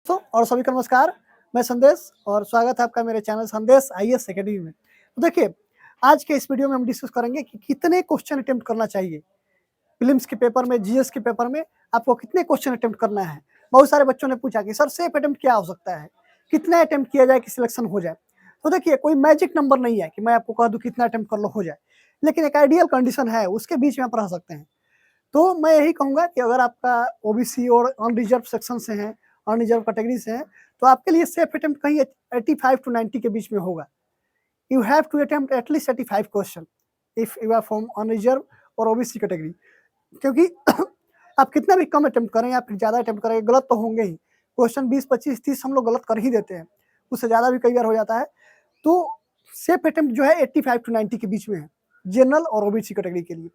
दोस्तों और सभी को नमस्कार। मैं संदेश और स्वागत है आपका मेरे चैनल संदेश आईएएस एकेडमी में। तो देखिए, आज के इस वीडियो में हम डिस्कस करेंगे कि कितने क्वेश्चन अटेम्प्ट करना चाहिए। प्रीलिम्स के पेपर में, जीएस के पेपर में आपको कितने क्वेश्चन अटेम्प्ट करना है। बहुत सारे बच्चों ने पूछा कि सर सेफ अटेम्प्ट क्या हो सकता है, कितना अटेम्प्ट किया जाए कि सिलेक्शन हो जाए। तो देखिए, कोई मैजिक नंबर नहीं है कि मैं आपको कह दूँ कितना अटेम्प्ट कर लो हो जाए, लेकिन एक आइडियल कंडीशन है, उसके बीच में आप रह सकते हैं। तो मैं यही कहूँगा कि अगर आपका ओबीसी और अनरिजर्व सेक्शन से हैं, अनरिजर्व कैटेगरी से हैं, तो आपके लिए सेफ अटेम्प्ट कहीं 85 टू 90 के बीच में होगा। You have to attempt at least 85 question if you are from unreserve और ओबीसी कैटेगरी, क्योंकि आप कितना भी कम अटेम्प्ट करें या फिर ज़्यादा अटेम्प्ट करें, गलत तो होंगे ही। क्वेश्चन 20, 25, 30 हम लोग गलत कर ही देते हैं, उससे ज़्यादा भी कई बार हो जाता है। तो सेफ अटेम्प्ट जो है 85 टू 90 के बीच में है, जनरल और ओबीसी कैटेगरी के लिए।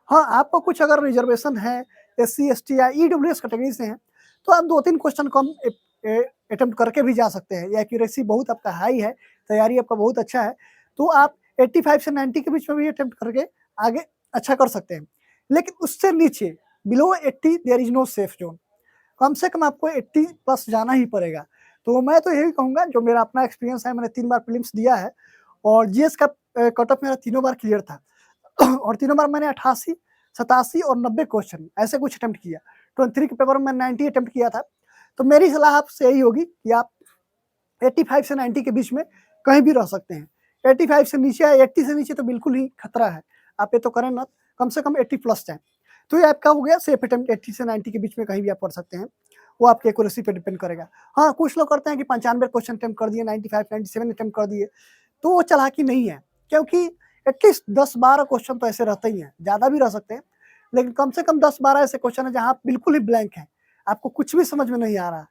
हाँ, आपको कुछ अगर रिजर्वेशन है, एससी, एसटी या ईडब्ल्यूएस कैटेगरी से हैं, तो आप 2-3 क्वेश्चन कम अटेम्प्ट करके भी जा सकते हैं। एक्यूरेसी बहुत आपका हाई है, तैयारी आपका बहुत अच्छा है, तो आप 85 से 90 के बीच में भी अटेम्प्ट करके आगे अच्छा कर सकते हैं। लेकिन उससे नीचे below 80 there is no safe zone. कम से कम आपको 80 प्लस जाना ही पड़ेगा। तो मैं तो यही कहूँगा, जो मेरा अपना एक्सपीरियंस है, मैंने 3 बार प्रीलिम्स दिया है और जीएस का कट ऑफ मेरा तीनों बार क्लियर था। और तीनों बार मैंने 88, 87 और 90 क्वेश्चन ऐसे कुछ अटेम्प्ट किया। 23 के पेपर में 90 अटेम्प्ट किया था। तो मेरी सलाह आपसे यही होगी कि आप 85 से 90 के बीच में कहीं भी रह सकते हैं। 85 से नीचे या 80 से नीचे तो बिल्कुल ही खतरा है। आप ये तो करें मत, कम से कम 80 प्लस जाएँ। तो ये आपका हो गया सेफ अटेम्प्ट। 80 से 90 के बीच में कहीं भी आप पढ़ सकते हैं। वो आपकी एक्यूरेसी पे डिपेंड करेगा। हाँ, कुछ लोग करते हैं कि 95 क्वेश्चन अटेम्प्ट कर दिए, 95, 97 अटेम्प्ट कर दिए, तो वो चालाकी नहीं है, क्योंकि एटलीस्ट 10-12 क्वेश्चन तो ऐसे रहते ही हैं, ज़्यादा भी रह सकते हैं, लेकिन कम से कम 10-12 ऐसे क्वेश्चन हैं जहाँ आप बिल्कुल ही ब्लैंक हैं, आपको कुछ भी समझ में नहीं आ रहा है।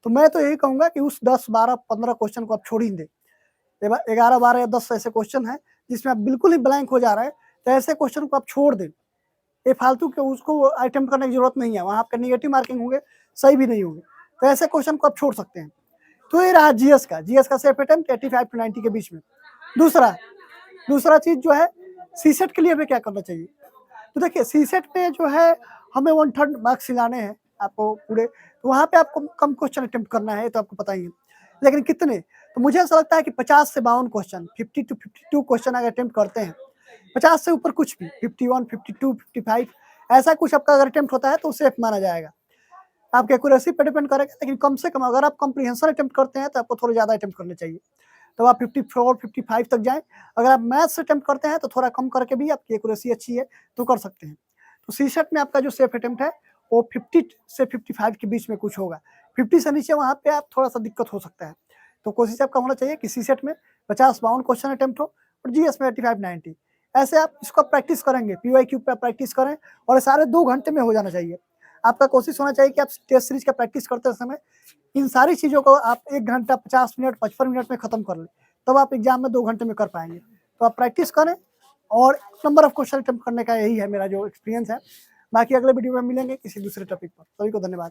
तो मैं तो यही कहूँगा कि उस 10, 12, 15 क्वेश्चन को आप छोड़ ही दें। 11, 12 या 10 ऐसे क्वेश्चन हैं जिसमें आप बिल्कुल ही ब्लैंक हो जा रहे हैं, तो ऐसे क्वेश्चन को आप छोड़ दें। ये फालतू के उसको अटेम्प्ट करने की ज़रूरत नहीं है, वहाँ आपके नेगेटिव मार्किंग होंगे, सही भी नहीं होंगे। तो ऐसे क्वेश्चन को आप छोड़ सकते हैं। तो ये रहा जीएस का सेफ अटेम्प्ट 85 टू 90 के बीच में। दूसरा दूसरा चीज़ जो है, सीसेट के लिए हमें क्या करना चाहिए? तो देखिए, सीसेट में जो है हमें 1/3 मार्क्स लाने हैं आपको पूरे, तो वहाँ पे आपको कम क्वेश्चन अटेम्प्ट करना है, तो आपको पता ही है। लेकिन कितने? तो मुझे ऐसा लगता है कि 50 से 52 क्वेश्चन, 50 टू 52 क्वेश्चन अगर अटेम्प्ट करते हैं, 50 से ऊपर कुछ भी, 51, 52, 55 ऐसा कुछ आपका अगर अटेम्प्ट होता है तो सेफ माना जाएगा। आपकी एक्यूरेसी पे डिपेंड करेगा, लेकिन कम से कम अगर आप कॉम्प्रिहेंशन अटेम्प्ट करते हैं तो आपको थोड़े ज़्यादा अटेम्प्ट करने चाहिए। तो आप 54, 55 तक जाएँ। अगर आप मैथ्स अटेम्प्ट करते हैं तो थोड़ा कम करके भी आपकी एक्यूरेसी अच्छी है, तो कर सकते हैं। तो सीसेट में आपका जो सेफ अटेम्प्ट है वो 50 से 55 के बीच में कुछ होगा। 50 से नीचे वहाँ पे आप थोड़ा-सा दिक्कत हो सकता है। तो कोशिश आपका होना चाहिए कि सीसेट में 50-52 क्वेश्चन अटेम्प्ट हो और जीएस में 85-90। ऐसे आप इसको प्रैक्टिस करेंगे, पीवाईक्यू पे प्रैक्टिस करें और सारे 2 घंटे में हो जाना चाहिए। आपका कोशिश होना चाहिए कि आप टेस्ट सीरीज़ का प्रैक्टिस करते समय इन सारी चीज़ों को आप 1 घंटा 50 मिनट, 55 मिनट में खत्म कर लें, तब आप एग्ज़ाम में 2 घंटे में कर पाएँगे। तो आप प्रैक्टिस करें और नंबर ऑफ क्वेश्चन अटेम्प्ट करने का यही है मेरा जो एक्सपीरियंस है। बाकी अगले वीडियो में मिलेंगे किसी दूसरे टॉपिक पर। सभी को धन्यवाद।